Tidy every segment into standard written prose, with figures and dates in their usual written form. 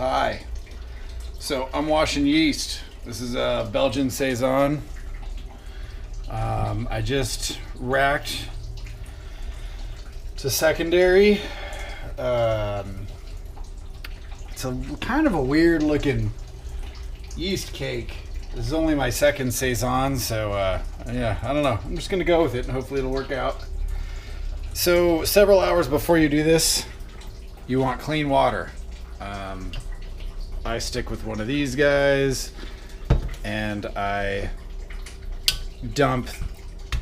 Hi. So I'm washing yeast. This is a Belgian Saison. I just racked to secondary. It's a kind of a weird looking yeast cake. This is only my second Saison, so yeah, I don't know. I'm just gonna go with it and hopefully it'll work out. So several hours before you do this, you want clean water. I stick with one of these guys and I dump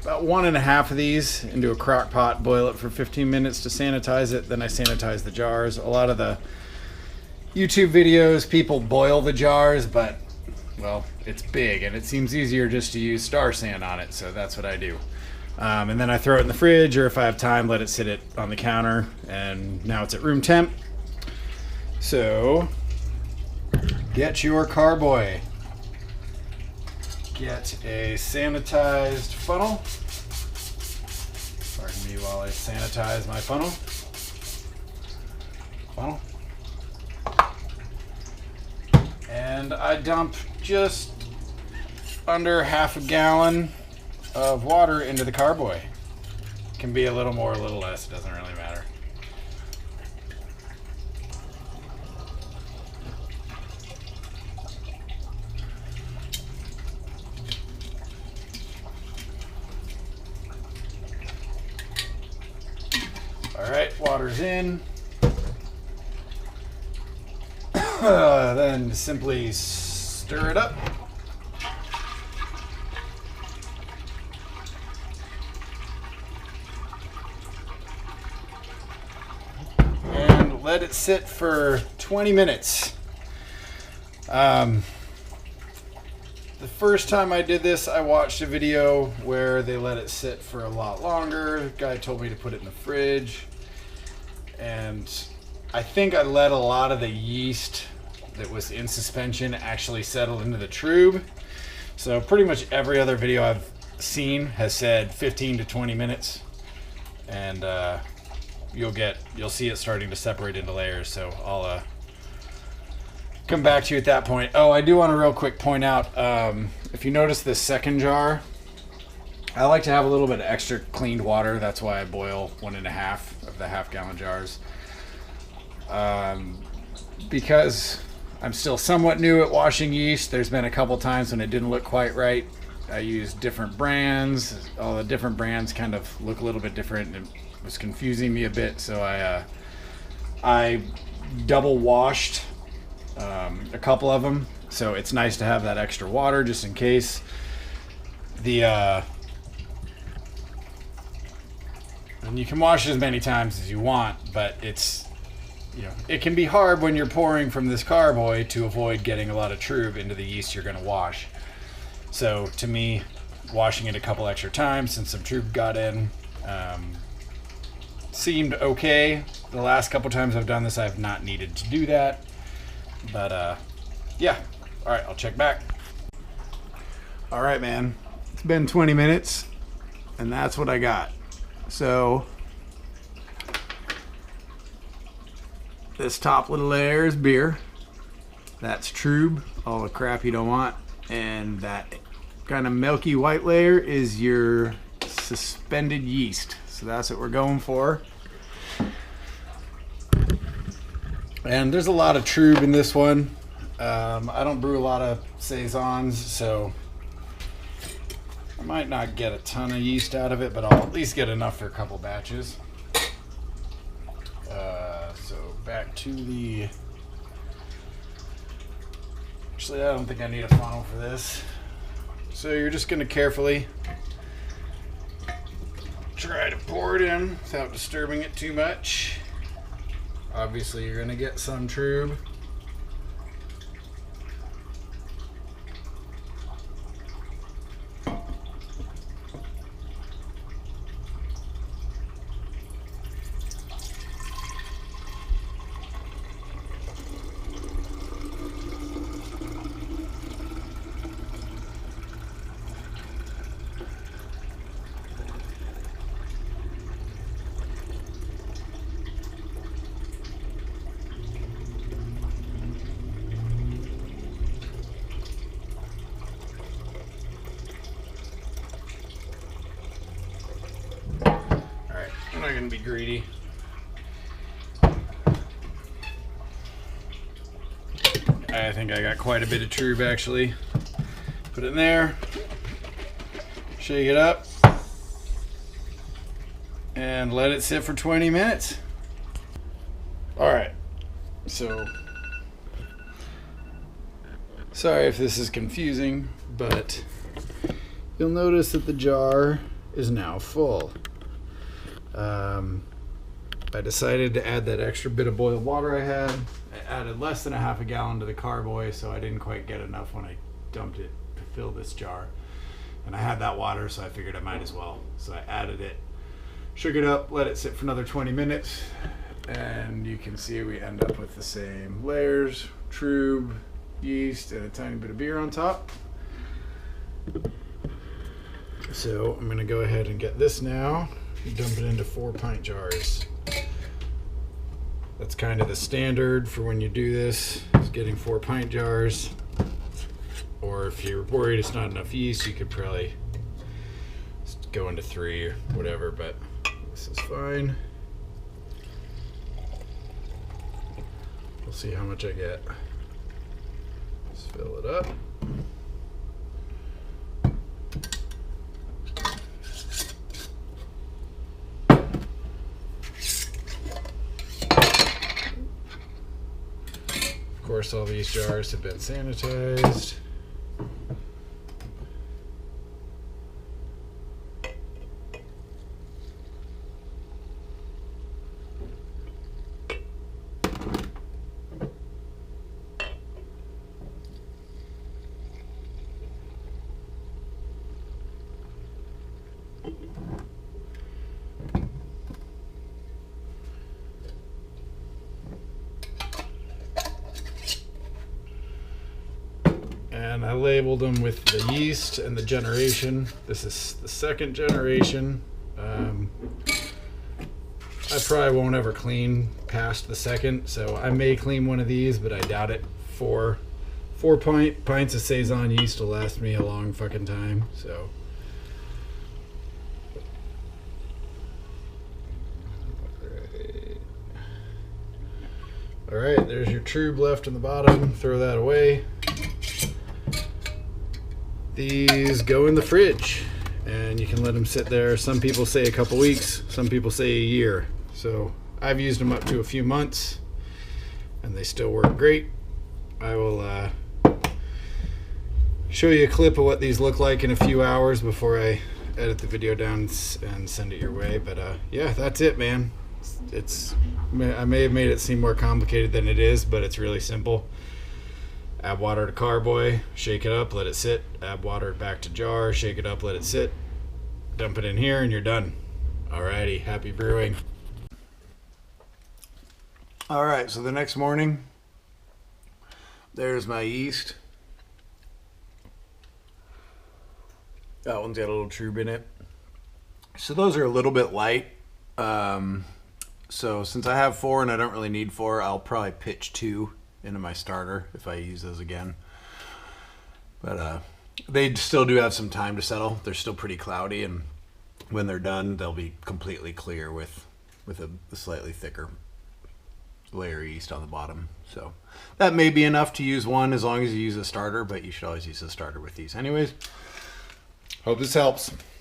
about 1.5 of these into a crock pot, boil it for 15 minutes to sanitize it. Then I sanitize the jars. A lot of the YouTube videos, people boil the jars, but well, it's big and it seems easier just to use Star San on it. So that's what I do. And then I throw it in the fridge, or if I have time, let it sit on the counter, and now it's at room temp. So get your carboy. Get a sanitized funnel. Pardon me while I sanitize my funnel. And I dump just under 1/2 gallon of water into the carboy. It can be a little more, a little less, it doesn't really matter. All right, water's in. Then simply stir it up. And let it sit for 20 minutes. The first time I did this, I watched a video where they let it sit for a lot longer. The guy told me to put it in the fridge. And I think I let a lot of the yeast that was in suspension actually settle into the tube. So pretty much every other video I've seen has said 15 to 20 minutes. And you'll see it starting to separate into layers. So I'll come back to you at that point. Oh, I do want to real quick point out, if you notice this second jar, I like to have a little bit of extra cleaned water. That's why I boil 1.5 of the 1/2 gallon jars. Because I'm still somewhat new at washing yeast. There's been a couple times when it didn't look quite right. I used different brands. All the different brands kind of look a little bit different, and it was confusing me a bit. So I double washed a couple of them. So it's nice to have that extra water just in case. And you can wash it as many times as you want, but it can be hard when you're pouring from this carboy to avoid getting a lot of trub into the yeast you're going to wash. So to me, washing it a couple extra times since some trub got in seemed okay. The last couple times I've done this, I've not needed to do that. But yeah, all right, I'll check back. All right, man, it's been 20 minutes and that's what I got. So this top little layer is beer. That's trub, all the crap you don't want. And that kind of milky white layer is your suspended yeast. So that's what we're going for. And there's a lot of trub in this one. I don't brew a lot of Saisons, so I might not get a ton of yeast out of it, but I'll at least get enough for a couple batches. So back to actually, I don't think I need a funnel for this. So you're just going to carefully try to pour it in without disturbing it too much. Obviously, you're going to get some trub. gonna be greedy. I think I got quite a bit of Trub actually. Put it in there, shake it up, and let it sit for 20 minutes. All right, so sorry if this is confusing, but you'll notice that the jar is now full. I decided to add that extra bit of boiled water I had. I added less than a half a gallon to the carboy, so I didn't quite get enough when I dumped it to fill this jar. And I had that water, so I figured I might as well. So I added it, shook it up, let it sit for another 20 minutes, and you can see we end up with the same layers, Trub, yeast, and a tiny bit of beer on top. So I'm gonna go ahead and get this now, dump it into 4-pint jars. That's kind of the standard for when you do this, is getting 4-pint jars. Or if you're worried it's not enough yeast, you could probably just go into 3 or whatever, but this is fine. We'll see how much I get. Let's fill it up. Of course, all these jars have been sanitized. And I labeled them with the yeast and the generation. This is the 2nd generation. I probably won't ever clean past the 2nd, so I may clean one of these, but I doubt it. 4 pints of Saison yeast will last me a long fucking time. So all right, there's your Trub left in the bottom. Throw that away. These go in the fridge, and you can let them sit there. Some people say a couple weeks, some people say a year. So I've used them up to a few months, and they still work great. I will show you a clip of what these look like in a few hours before I edit the video down and send it your way. But yeah, that's it, man. I may have made it seem more complicated than it is, but it's really simple. Add water to carboy, shake it up, let it sit. Add water back to jar, shake it up, let it sit. Dump it in here, and you're done. Alrighty, happy brewing. Alright, so the next morning, there's my yeast. That one's got a little Trub in it. So those are a little bit light. So since I have 4 and I don't really need 4, I'll probably pitch 2 into my starter if I use those again. But they still do have some time to settle. They're still pretty cloudy, and when they're done, they'll be completely clear with a slightly thicker layer of yeast on the bottom. So that may be enough to use 1 as long as you use a starter, but you should always use a starter with these. Anyways, hope this helps.